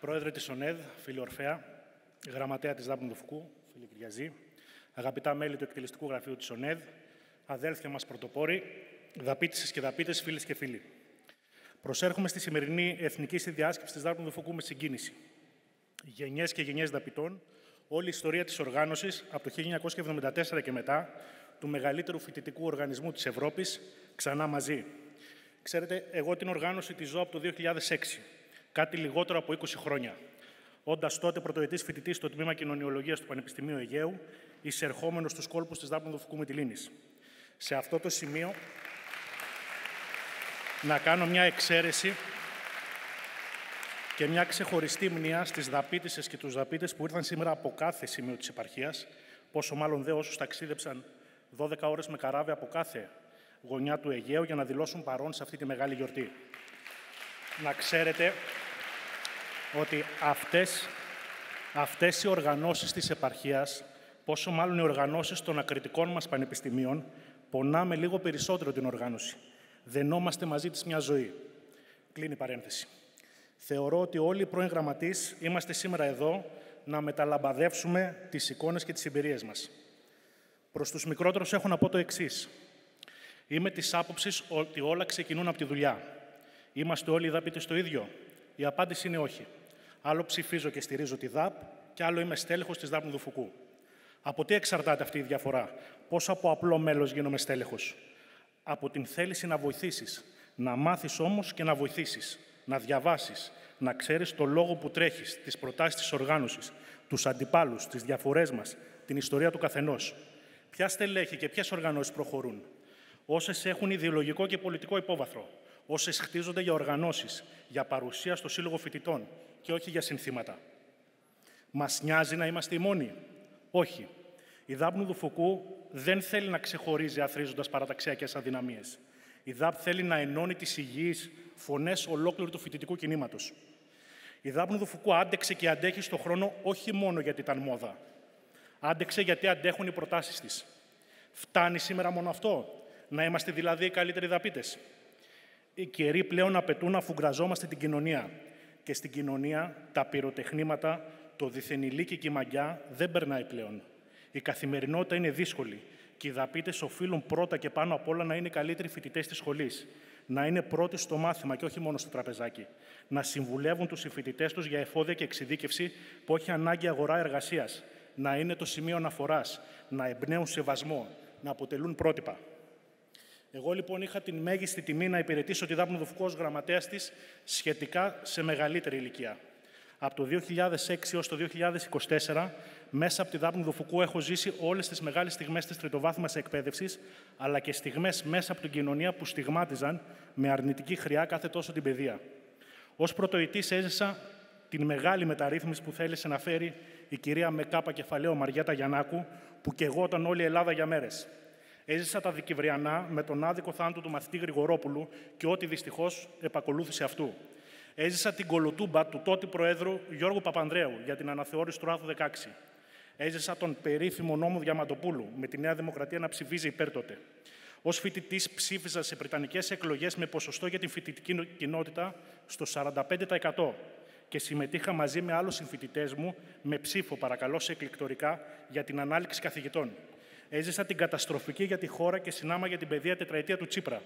Πρόεδρε της ΟΝΕΔ, φίλοι Ορφέα, Γραμματέα της Δάπνου του Φουκού, φίλοι Κυριαζή, αγαπητά μέλη του εκτελεστικού γραφείου της ΟΝΕΔ, αδέλφια μας πρωτοπόροι, δαπίτισσες και δαπίτες, φίλες και φίλοι. Προσέρχομαι στη σημερινή εθνική συνδιάσκεψη της Δάπνου του Φουκού με συγκίνηση. Γενιές και γενιές δαπιτών, όλη η ιστορία της οργάνωσης από το 1974 και μετά, του μεγαλύτερου φοιτητικού οργανισμού της Ευρώπης, ξανά μαζί. Ξέρετε, εγώ την οργάνωση τη ζω από το 2006, κάτι λιγότερο από 20 χρόνια. Όντας τότε πρωτοετής φοιτητής στο τμήμα Κοινωνιολογίας του Πανεπιστημίου Αιγαίου, εισερχόμενος στους κόλπους της Δάπνου του Φουκού Μυτιλήνης. Σε αυτό το σημείο, να κάνω μια εξαίρεση και μια ξεχωριστή μνήα στις δαπίτισσες και τους δαπίτες που ήρθαν σήμερα από κάθε σημείο της επαρχίας, πόσο μάλλον δε όσους ταξίδεψαν 12 ώρες με καράβι από κάθε γωνιά του Αιγαίου για να δηλώσουν παρόν σε αυτή τη μεγάλη γιορτή. Να ξέρετε ότι αυτές οι οργανώσεις της επαρχίας, πόσο μάλλον οι οργανώσεις των ακριτικών μας πανεπιστημίων, πονάμε λίγο περισσότερο την οργάνωση. Δενόμαστε μαζί της μια ζωή. Κλείνει η παρένθεση. Θεωρώ ότι όλοι οι πρώην γραμματείς είμαστε σήμερα εδώ να μεταλαμπαδεύσουμε τις εικόνες και τις εμπειρίες μας. Προς τους μικρότερους έχω να πω το εξής. Είμαι της άποψης ότι όλα ξεκινούν από τη δουλειά. Είμαστε όλοι οι δαπίτες το ίδιο? Η απάντηση είναι όχι. Άλλο ψηφίζω και στηρίζω τη ΔΑΠ και άλλο είμαι στέλεχος της Δάπνου του Φουκού. Από τι εξαρτάται αυτή η διαφορά? Πώς από απλό μέλος γίνομαι στέλεχος? Από την θέληση να βοηθήσεις. Να μάθεις όμως και να βοηθήσεις. Να διαβάσεις. Να ξέρεις το λόγο που τρέχεις, τις προτάσεις της οργάνωσης, τους αντιπάλους, τις διαφορές μας, την ιστορία του καθενός. Ποια στελέχη και ποιες οργανώσεις προχωρούν? Όσες έχουν ιδεολογικό και πολιτικό υπόβαθρο. Όσες χτίζονται για οργανώσεις, για παρουσία στο Σύλλογο Φοιτητών και όχι για συνθήματα. Μας νοιάζει να είμαστε οι μόνοι? Όχι. Η Δάπνου του Φουκού δεν θέλει να ξεχωρίζει αθροίζοντας παραταξιακές αδυναμίες. Η ΔΑΠ θέλει να ενώνει τις υγιείς φωνές ολόκληρου του φοιτητικού κινήματος. Η Δάπνου του Φουκού άντεξε και αντέχει στον χρόνο όχι μόνο γιατί ήταν μόδα. Άντεξε γιατί αντέχουν οι προτάσεις της. Φτάνει σήμερα μόνο αυτό? Να είμαστε δηλαδή οι καλύτεροι δαπίτες? Οι καιροί πλέον απαιτούν να φουγκραζόμαστε την κοινωνία. Και στην κοινωνία τα πυροτεχνήματα, το διθενηλίκι και η μαγιά δεν περνάει πλέον. Η καθημερινότητα είναι δύσκολη και οι δαπίτες οφείλουν πρώτα και πάνω απ' όλα να είναι οι καλύτεροι φοιτητές της σχολής. Να είναι πρώτοι στο μάθημα και όχι μόνο στο τραπεζάκι. Να συμβουλεύουν τους συμφοιτητές τους για εφόδια και εξειδίκευση που έχει ανάγκη αγορά εργασίας. Να είναι το σημείο αναφοράς. Να εμπνέουν σεβασμό. Να αποτελούν πρότυπα. Εγώ λοιπόν είχα την μέγιστη τιμή να υπηρετήσω τη Δάπνου του Φουκού ως γραμματέας της σχετικά σε μεγαλύτερη ηλικία. Από το 2006 έως το 2024, μέσα από τη Δάπνου του Φουκού έχω ζήσει όλες τις μεγάλες στιγμές της τριτοβάθμιας εκπαίδευσης, αλλά και στιγμές μέσα από την κοινωνία που στιγμάτιζαν με αρνητική χρειά κάθε τόσο την παιδεία. Ως πρωτοετής έζησα την μεγάλη μεταρρύθμιση που θέλησε να φέρει η κυρία με κάπα κεφαλαίο Μαριέτα Γιαννάκου, που καιγόταν όλη η Ελλάδα για μέρες. Έζησα τα Δεκεμβριανά με τον άδικο θάνατο του μαθητή Γρηγορόπουλου και ό,τι δυστυχώς επακολούθησε αυτού. Έζησα την κολοτούμπα του τότε Προέδρου Γιώργου Παπανδρέου για την αναθεώρηση του άρθρου 16. Έζησα τον περίφημο νόμο Διαμαντοπούλου με τη Νέα Δημοκρατία να ψηφίζει υπέρ τότε. Ως φοιτητής ψήφιζα σε πριτανικές εκλογές με ποσοστό για την φοιτητική κοινότητα στο 45% και συμμετείχα μαζί με άλλους συμφοιτητές μου με ψήφο, παρακαλώ, σε εκλεκτορικά για την ανάληξη καθηγητών. Έζησα την καταστροφική για τη χώρα και συνάμα για την παιδεία τετραετία του Τσίπρα,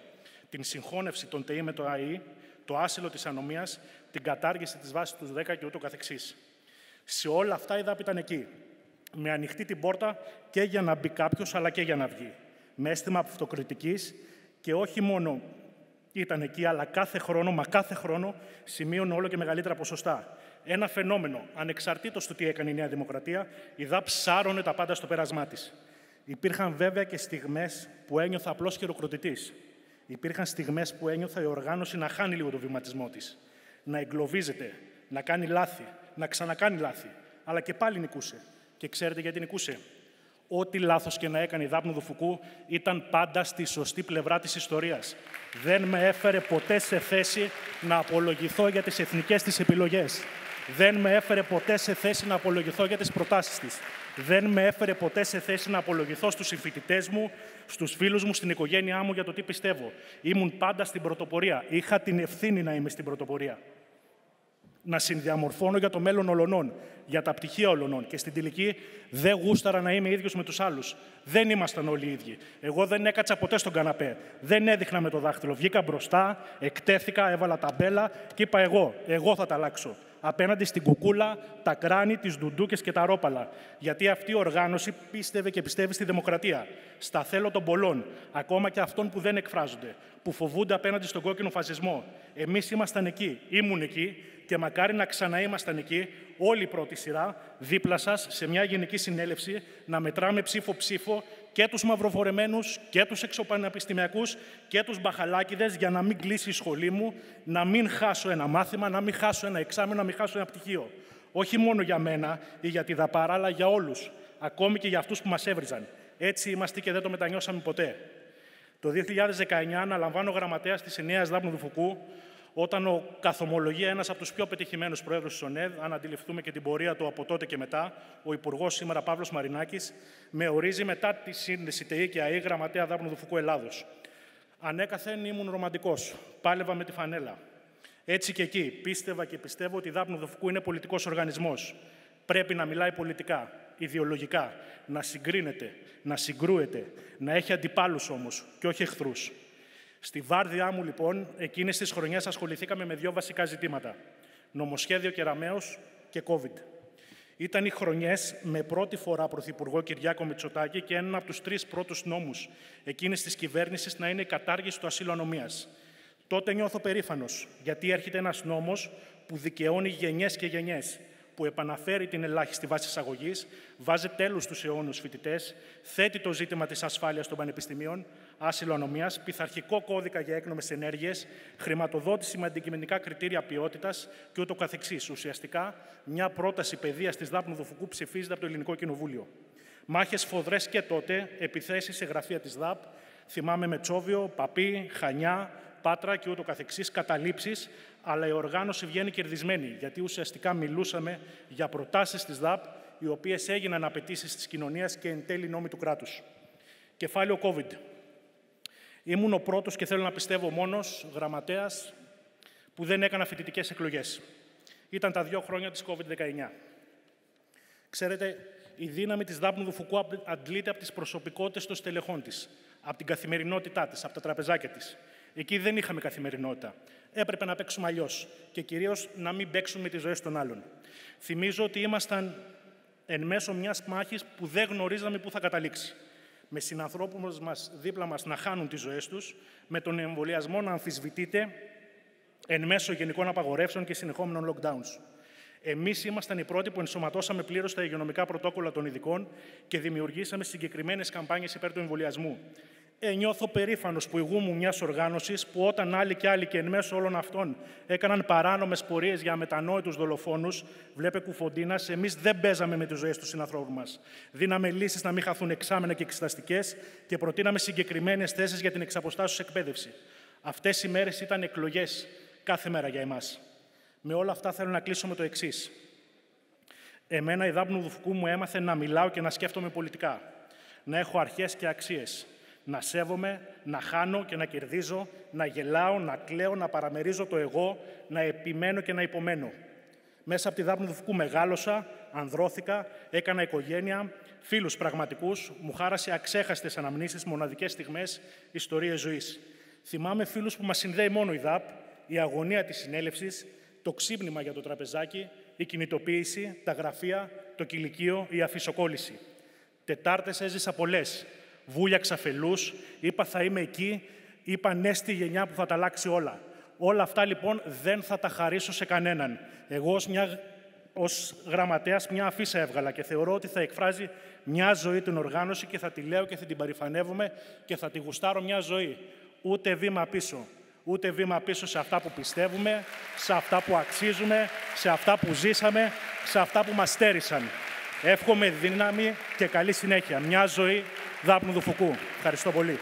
την συγχώνευση των ΤΕΗ με το ΑΕΗ, το άσυλο της ανομίας, την κατάργηση της βάσης του 10 και ούτω καθεξής. Σε όλα αυτά η ΔΑΠ ήταν εκεί, με ανοιχτή την πόρτα και για να μπει κάποιος, αλλά και για να βγει. Με αίσθημα αυτοκριτικής και όχι μόνο ήταν εκεί, αλλά κάθε χρόνο σημείωνε όλο και μεγαλύτερα ποσοστά. Ένα φαινόμενο, ανεξαρτήτως του τι έκανε η Νέα Δημοκρατία, η ΔΑΠ σάρωνε τα πάντα στο πέρασμά της. Υπήρχαν βέβαια και στιγμές που ένιωθα απλώς χειροκροτητής. Υπήρχαν στιγμές που ένιωθα η οργάνωση να χάνει λίγο το βηματισμό της. Να εγκλωβίζεται, να κάνει λάθη, να ξανακάνει λάθη. Αλλά και πάλι νικούσε. Και ξέρετε γιατί νικούσε? Ό,τι λάθος και να έκανε η Δάπνου του Φουκού ήταν πάντα στη σωστή πλευρά της ιστορίας. Δεν με έφερε ποτέ σε θέση να απολογηθώ για τις εθνικές της επιλογές. Δεν με έφερε ποτέ σε θέση να απολογηθώ για τις προτάσεις της. Δεν με έφερε ποτέ σε θέση να απολογηθώ στους συμφοιτητές μου, στους φίλους μου, στην οικογένειά μου για το τι πιστεύω. Ήμουν πάντα στην πρωτοπορία. Είχα την ευθύνη να είμαι στην πρωτοπορία. να συνδιαμορφώνω για το μέλλον ολονών, για τα πτυχία ολονών. Και στην τελική δεν γούσταρα να είμαι ίδιος με τους άλλους. Δεν ήμασταν όλοι οι ίδιοι. Εγώ δεν έκατσα ποτέ στον καναπέ. Δεν έδειχνα με το δάχτυλο. Βγήκα μπροστά, εκτέθηκα, έβαλα ταμπέλα και είπα εγώ θα τα αλλάξω. Απέναντι στην κουκούλα, τα κράνη, τις ντουντούκες και τα ρόπαλα. Γιατί αυτή η οργάνωση πίστευε και πιστεύει στη δημοκρατία. Στα θέλω των πολλών, ακόμα και αυτών που δεν εκφράζονται, που φοβούνται απέναντι στον κόκκινο φασισμό. Εμείς ήμασταν εκεί, ήμουν εκεί και μακάρι να ξαναήμασταν εκεί, όλη η πρώτη σειρά, δίπλα σας, σε μια γενική συνέλευση, να μετράμε ψήφο-ψήφο και τους μαυροφορεμένους και τους εξωπανεπιστημιακούς και τους μπαχαλάκηδες για να μην κλείσει η σχολή μου, να μην χάσω ένα μάθημα, να μην χάσω ένα εξάμηνο, να μην χάσω ένα πτυχίο. Όχι μόνο για μένα ή για τη δαπάρα, αλλά για όλους, ακόμη και για αυτούς που μας έβριζαν. Έτσι είμαστε και δεν το μετανιώσαμε ποτέ. Το 2019 αναλαμβάνω γραμματέας της Ενιαίας Δάπνου του Φουκού, όταν καθομολογεί ένας από τους πιο πετυχημένους προέδρους της ΟΝΕΔ, αν αντιληφθούμε και την πορεία του από τότε και μετά, ο Υπουργός σήμερα Παύλος Μαρινάκης, με ορίζει μετά τη σύνδεση ΤΕΗ και ΑΕ γραμματέα Δάπνου του Φουκού Ελλάδος. Ανέκαθεν ήμουν ρομαντικός, πάλευα με τη φανέλα. Έτσι και εκεί πίστευα και πιστεύω ότι η Δάπνου του Φουκού είναι πολιτικός οργανισμός. Πρέπει να μιλάει πολιτικά, ιδεολογικά, να συγκρίνεται, να συγκρούεται, να έχει αντιπάλους όμως και όχι εχθρούς. Στη βάρδιά μου, λοιπόν, εκείνες τις χρονιές ασχοληθήκαμε με δύο βασικά ζητήματα. Νομοσχέδιο Κεραμέως και COVID. Ήταν οι χρονιές με πρώτη φορά πρωθυπουργό Κυριάκο Μητσοτάκη και έναν από τους 3 πρώτους νόμους εκείνης της κυβέρνησης να είναι η κατάργηση του ασύλου ανομίας. Τότε νιώθω περήφανος, γιατί έρχεται ένας νόμος που δικαιώνει γενιές και γενιές, που επαναφέρει την ελάχιστη βάση εισαγωγής, βάζει τέλος στους αιώνιους φοιτητές, θέτει το ζήτημα της ασφάλειας των πανεπιστημίων, άσυλο ανομίας, πειθαρχικό κώδικα για έκνομες ενέργειες, χρηματοδότηση με αντικειμενικά κριτήρια ποιότητας και ούτω καθεξής. Ουσιαστικά, μια πρόταση παιδείας της Δάπνου του Φουκού ψηφίζεται από το Ελληνικό Κοινοβούλιο. Μάχες φοδρές και τότε, επιθέσεις σε γραφεία της ΔΑΠ, θυμάμαι Μετσόβιο, Παπί, Χανιά, Πάτρα και ούτω καθεξής, καταλήψεις, αλλά η οργάνωση βγαίνει κερδισμένη, γιατί ουσιαστικά μιλούσαμε για προτάσεις της ΔΑΠ, οι οποίες έγιναν απαιτήσεις της κοινωνίας και εν τέλει νόμοι του κράτους. Κεφάλαιο COVID. Ήμουν ο πρώτος και θέλω να πιστεύω μόνος γραμματέας που δεν έκανα φοιτητικές εκλογές. Ήταν τα 2 χρόνια της COVID-19. Ξέρετε, η δύναμη της Δάπνου του Φουκού αντλείται από τις προσωπικότητες των στελεχών της, από την καθημερινότητά της, από τα τραπεζάκια της. Εκεί δεν είχαμε καθημερινότητα. Έπρεπε να παίξουμε αλλιώς και κυρίως να μην παίξουμε με τις ζωές των άλλων. Θυμίζω ότι ήμασταν εν μέσω μιας μάχης που δεν γνωρίζαμε πού θα καταλήξει. Με συνανθρώπους μας δίπλα μας να χάνουν τις ζωές τους, με τον εμβολιασμό να αμφισβητείται εν μέσω γενικών απαγορεύσεων και συνεχόμενων lockdowns. Εμείς ήμασταν οι πρώτοι που ενσωματώσαμε πλήρως τα υγειονομικά πρωτόκολλα των ειδικών και δημιουργήσαμε συγκεκριμένες καμπάνιες υπέρ του εμβολιασμού. Νιώθω περήφανος που ηγούμουν μιας οργάνωσης που όταν άλλοι και άλλοι και εν μέσω όλων αυτών έκαναν παράνομες πορείες για αμετανόητους δολοφόνους, βλέπε Κουφοντίνας, εμείς δεν παίζαμε με τις ζωές των συνανθρώπων μας. Δίναμε λύσεις να μην χαθούν εξάμηνα και εξεταστικές και προτείναμε συγκεκριμένες θέσεις για την εξαποστάσεως εκπαίδευση. Αυτές οι μέρες ήταν εκλογές κάθε μέρα για εμάς. Με όλα αυτά θέλω να κλείσω με το εξής. Εμένα η Δάπνου του Φουκού μου έμαθε να μιλάω και να σκέφτομαι πολιτικά. Να έχω αρχές και αξίες. Να σέβομαι, να χάνω και να κερδίζω, να γελάω, να κλαίω, να παραμερίζω το εγώ, να επιμένω και να υπομένω. Μέσα από τη Δάπνου του Φουκού μεγάλωσα, ανδρώθηκα, έκανα οικογένεια, φίλους πραγματικούς, μου χάρασε αξέχαστες αναμνήσεις, μοναδικές στιγμές, ιστορίες ζωής. Θυμάμαι φίλους που μας συνδέει μόνο η ΔΑΠ, η αγωνία της συνέλευσης, το ξύπνημα για το τραπεζάκι, η κινητοποίηση, τα γραφεία, το κηλικείο, η αφισοκόλληση. Τετάρτες έζησα πολλές. Βούλιαξα φελούς, είπα θα είμαι εκεί, είπα ναι στη γενιά που θα τα αλλάξει όλα. Όλα αυτά λοιπόν δεν θα τα χαρίσω σε κανέναν. Εγώ ως γραμματέας μια αφίσα έβγαλα και θεωρώ ότι θα εκφράζει μια ζωή την οργάνωση και θα τη λέω και θα την παρηφανεύομαι και θα τη γουστάρω μια ζωή. Ούτε βήμα πίσω. Ούτε βήμα πίσω σε αυτά που πιστεύουμε, σε αυτά που αξίζουμε, σε αυτά που ζήσαμε, σε αυτά που μας στέρισαν. Εύχομαι δύναμη και καλή συνέχεια. Μια ζωή Δάπνου του Φουκού. Ευχαριστώ πολύ.